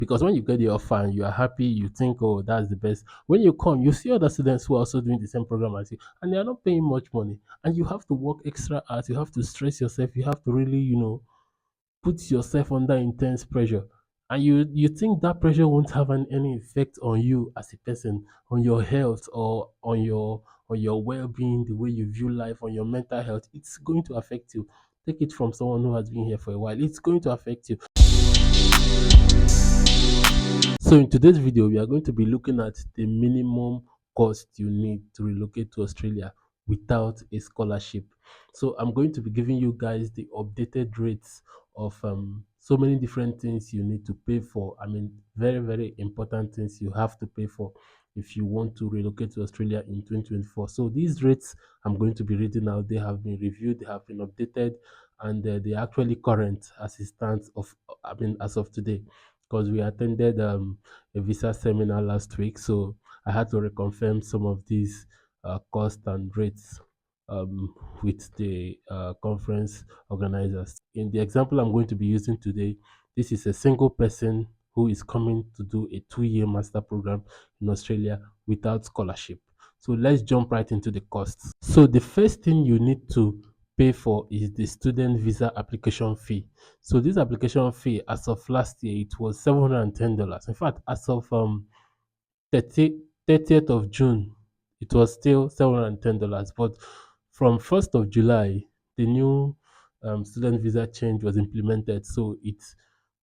Because when you get the offer and you are happy, you think, oh, that's the best. When you come, you see other students who are also doing the same program as you, and they are not paying much money. And you have to work extra hours, you have to stress yourself, you have to really, put yourself under intense pressure. And you think that pressure won't have any effect on you as a person, on your health or on your well-being, the way you view life, on your mental health. It's going to affect you. Take it from someone who has been here for a while. It's going to affect you. So in today's video, we are going to be looking at the minimum cost you need to relocate to Australia without a scholarship. So I'm going to be giving you guys the updated rates of so many different things you need to pay for. I mean, very, very important things you have to pay for if you want to relocate to Australia in 2024. So these rates I'm going to be reading out, they have been reviewed, they have been updated, and they're actually current as it stands as of today, because we attended a visa seminar last week. So I had to reconfirm some of these costs and rates um, with the conference organizers. In the example I'm going to be using today, this is a single person who is coming to do a 2-year master program in Australia without scholarship. So let's jump right into the costs. So the first thing you need to pay for is the student visa application fee. So this application fee, as of last year, it was $710. In fact, as of 30th of June, it was still $710. But from 1st of July, the new student visa change was implemented. So it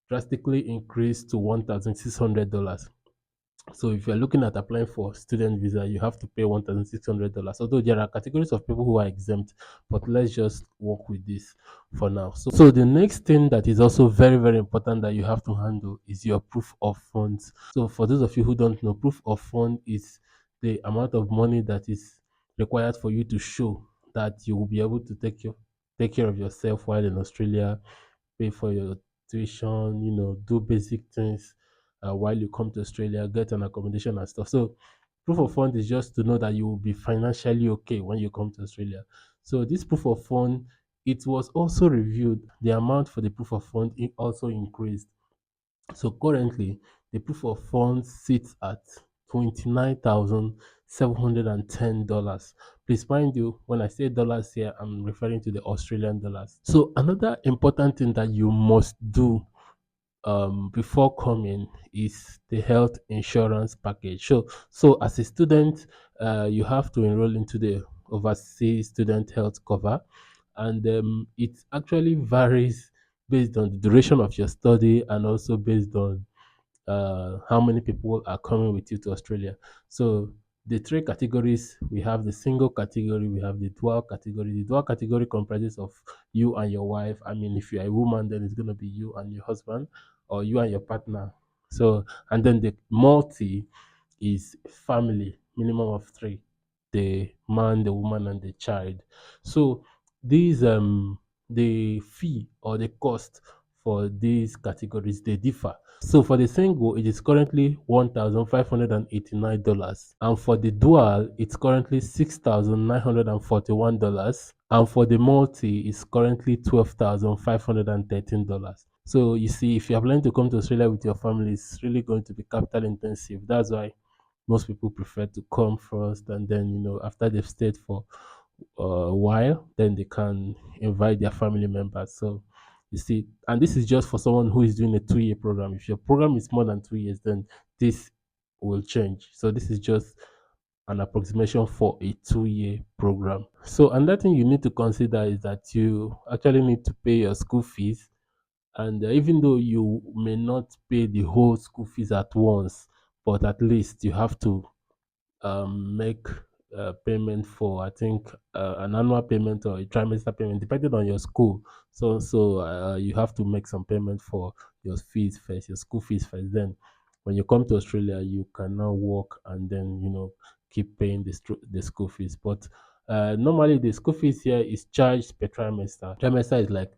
drastically increased to $1,600. So if you're looking at applying for student visa, you have to pay $1,600. Although there are categories of people who are exempt, but let's just work with this for now. So the next thing that is also very, very important that you have to handle is your proof of funds. So for those of you who don't know, proof of fund is the amount of money that is required for you to show that you will be able to take care of yourself while in Australia, pay for your tuition, do basic things while you come to Australia, get an accommodation and stuff. So proof of fund is just to know that you will be financially okay when you come to Australia. So this proof of fund, it was also reviewed. The amount for the proof of fund it also increased. So currently, the proof of funds sits at $29,710. Please mind you, when I say dollars here, I'm referring to the Australian dollars. So another important thing that you must do before coming is the health insurance package. So as a student, you have to enroll into the overseas student health cover, and it actually varies based on the duration of your study and also based on how many people are coming with you to Australia. So the three categories, we have the single category, we have the dual category. The dual category comprises of you and your wife. I mean, if you're a woman, then it's going to be you and your husband, or you and your partner. So, and then the multi is family, minimum of three: the man, the woman, and the child. So these the fee or the cost for these categories, they differ. So for the single, it is currently $1,589, and for the dual, it's currently $6,941, and for the multi, it's currently $12,513. So you see, if you're planning to come to Australia with your family, it's really going to be capital intensive. That's why most people prefer to come first, and then after they've stayed for a while, then they can invite their family members. So you see, and this is just for someone who is doing a 2-year program. If your program is more than 2 years, then this will change. So this is just an approximation for a 2-year program. So another thing you need to consider is that you actually need to pay your school fees, and even though you may not pay the whole school fees at once, but at least you have to make payment for, I think, an annual payment or a trimester payment, depending on your school. So you have to make some payment for your fees first, your school fees first. Then, when you come to Australia, you can now work and then keep paying the school fees. But normally, the school fees here is charged per trimester. Trimester is like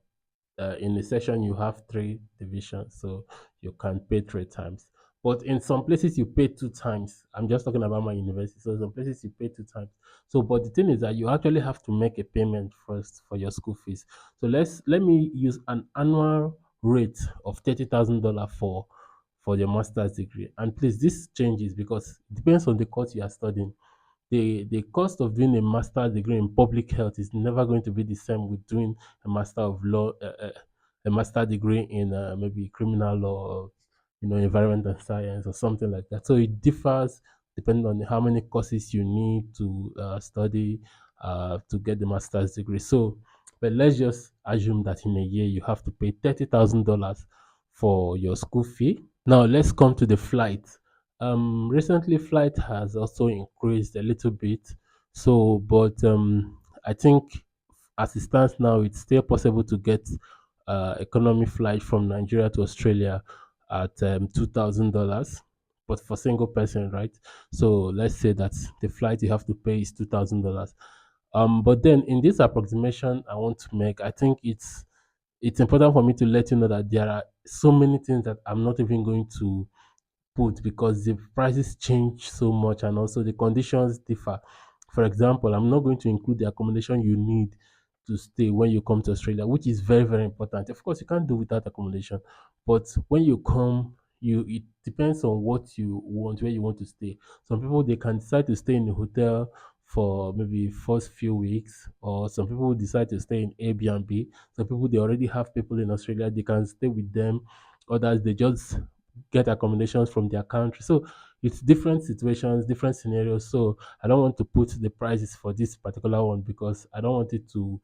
in a session you have three divisions, so you can pay three times. But in some places you pay two times. I'm just talking about my university. So some places you pay two times. So, but the thing is that you actually have to make a payment first for your school fees. So let me use an annual rate of $30,000 for your master's degree. And please, this changes because it depends on the course you are studying. The cost of doing a master's degree in public health is never going to be the same with doing a master of law, a master degree in maybe criminal law, or environment and science or something like that. So it differs depending on how many courses you need to study to get the master's degree. So, but let's just assume that in a year you have to pay $30,000 for your school fee. Now let's come to the flight. Recently flight has also increased a little bit. So, but I think as it stands now, it's still possible to get economy flight from Nigeria to Australia at $2,000, but for single person, right? So let's say that the flight you have to pay is $2,000. But then in this approximation I want to make, I think it's important for me to let you know that there are so many things that I'm not even going to put because the prices change so much and also the conditions differ. For example, I'm not going to include the accommodation you need to stay when you come to Australia, which is very, very important. Of course, you can't do without accommodation, but when you come, it depends on what you want, where you want to stay. Some people they can decide to stay in a hotel for maybe first few weeks, or some people decide to stay in Airbnb. Some people they already have people in Australia, they can stay with them. Others they just get accommodations from their country. So it's different situations, different scenarios. So I don't want to put the prices for this particular one because I don't want it to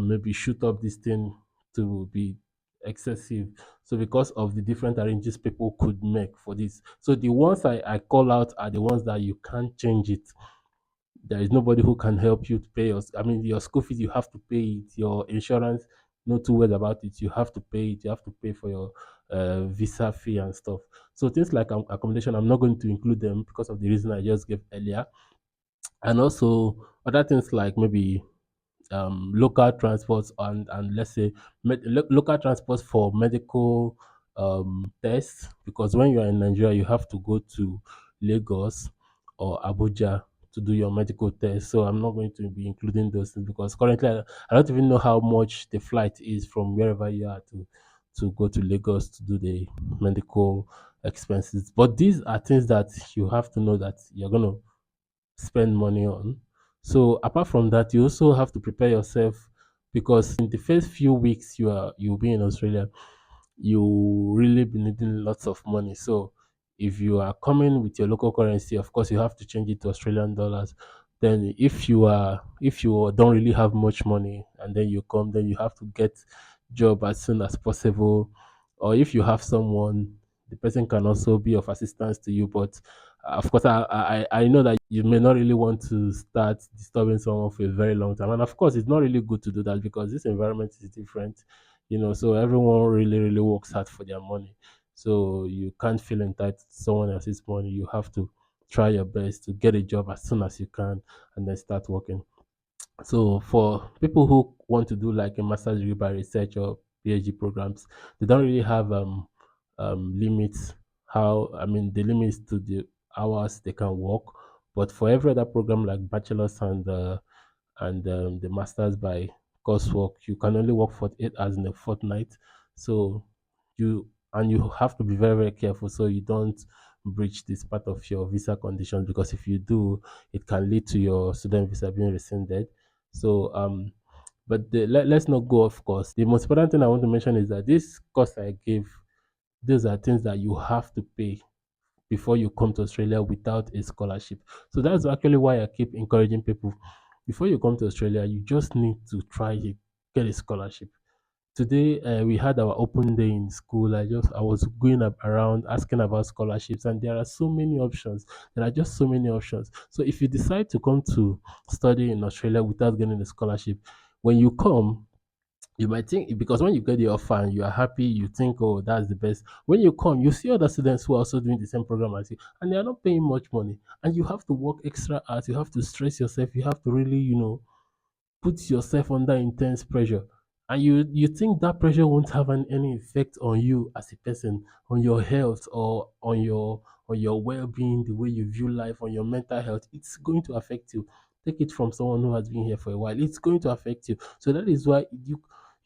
maybe shoot up this thing to be excessive. So because of the different arrangements people could make for this. So the ones I call out are the ones that you can't change it. There is nobody who can help you to pay your. I mean, your school fees you have to pay it. Your insurance, no two words about it. You have to pay it. You have to pay for your visa fee and stuff. So things like accommodation, I'm not going to include them because of the reason I just gave earlier, and also other things like maybe local transports and let's say local transports for medical tests, because when you are in Nigeria you have to go to Lagos or Abuja to do your medical test. So I'm not going to be including those things because currently I don't even know how much the flight is from wherever you are to go to Lagos to do the medical expenses. But these are things that you have to know that you're gonna spend money on. So apart from that, you also have to prepare yourself because in the first few weeks you'll be in Australia, you really be needing lots of money. So if you are coming with your local currency, of course you have to change it to Australian dollars. Then if you don't really have much money and then you come, then you have to get job as soon as possible. Or if you have someone, the person can also be of assistance to you. But of course, I know that you may not really want to start disturbing someone for a very long time. And of course, it's not really good to do that because this environment is different, so everyone really, really works hard for their money. So you can't feel entitled to someone else's money. You have to try your best to get a job as soon as you can and then start working. So for people who want to do like a master's degree by research or PhD programs, they don't really have limits. How I mean the limits to the hours they can work. But for every other program like bachelor's and the masters by coursework, you can only work for 8 hours in a fortnight. So you have to be very, very careful so you don't breach this part of your visa conditions, because if you do, it can lead to your student visa being rescinded. So but let's not go off course. The most important thing I want to mention is that this course I gave, these are things that you have to pay before you come to Australia without a scholarship. So that's actually why I keep encouraging people, before you come to Australia, you just need to try it, get a scholarship. Today we had our open day in school. I was going up around asking about scholarships, and there are so many options. There are just so many options. So if you decide to come to study in Australia without getting a scholarship, when you come, you might think, because when you get the offer and you are happy, you think, oh, that's the best. When you come, you see other students who are also doing the same program as you, and they are not paying much money, and you have to work extra hours. You have to stress yourself. You have to really, put yourself under intense pressure, and you think that pressure won't have any effect on you as a person, on your health, or on your well-being, the way you view life, on your mental health. It's going to affect you. Take it from someone who has been here for a while. It's going to affect you. So that is why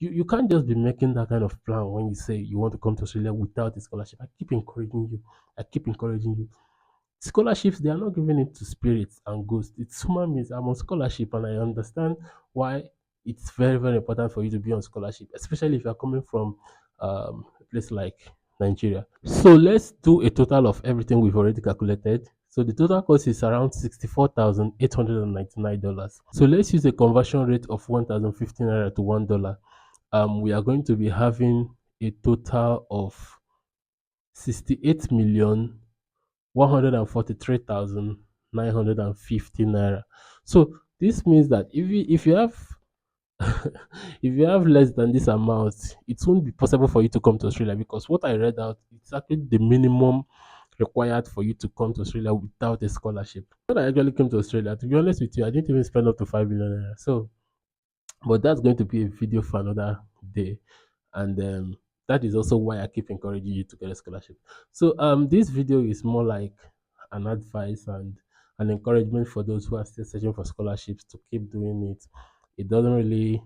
You can't just be making that kind of plan when you say you want to come to Australia without a scholarship. I keep encouraging you. I keep encouraging you. Scholarships, they are not giving it to spirits and ghosts. It's human beings. I'm on scholarship, and I understand why it's very, very important for you to be on scholarship, especially if you're coming from a place like Nigeria. So let's do a total of everything we've already calculated. So the total cost is around $64,899. So let's use a conversion rate of 1,015 naira to $1. We are going to be having a total of 68,143,950 naira. So this means that if you have if you have less than this amount, it won't be possible for you to come to Australia, because what I read out, it's actually the minimum required for you to come to Australia without a scholarship. When I actually came to Australia, to be honest with you, I didn't even spend up to 5 million naira. So, but that's going to be a video for another day, and that is also why I keep encouraging you to get a scholarship. So, this video is more like an advice and an encouragement for those who are still searching for scholarships to keep doing it. It doesn't really,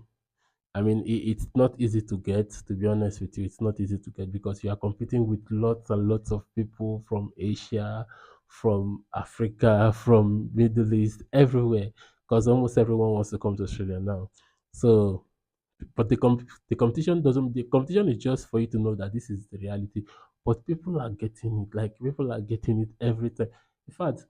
I mean, it's not easy to get, to be honest with you. It's not easy to get because you are competing with lots and lots of people from Asia, from Africa, from Middle East, everywhere. Because almost everyone wants to come to Australia now. So, but the competition doesn't. The competition is just for you to know that this is the reality. But people are getting it. Like people are getting it every time. In fact,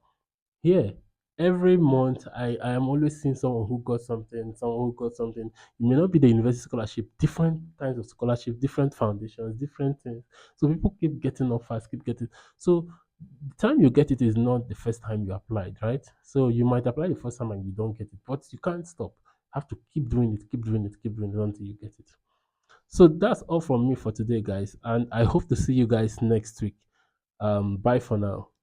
yeah, every month I am always seeing someone who got something, someone who got something. It may not be the university scholarship, different kinds of scholarship, different foundations, different things. So people keep getting offers, keep getting. So the time you get it is not the first time you applied, right? So you might apply the first time and you don't get it, but you can't stop. Have to keep doing it, keep doing it, keep doing it until you get it. So that's all from me for today, guys, and I hope to see you guys next week. Bye for now.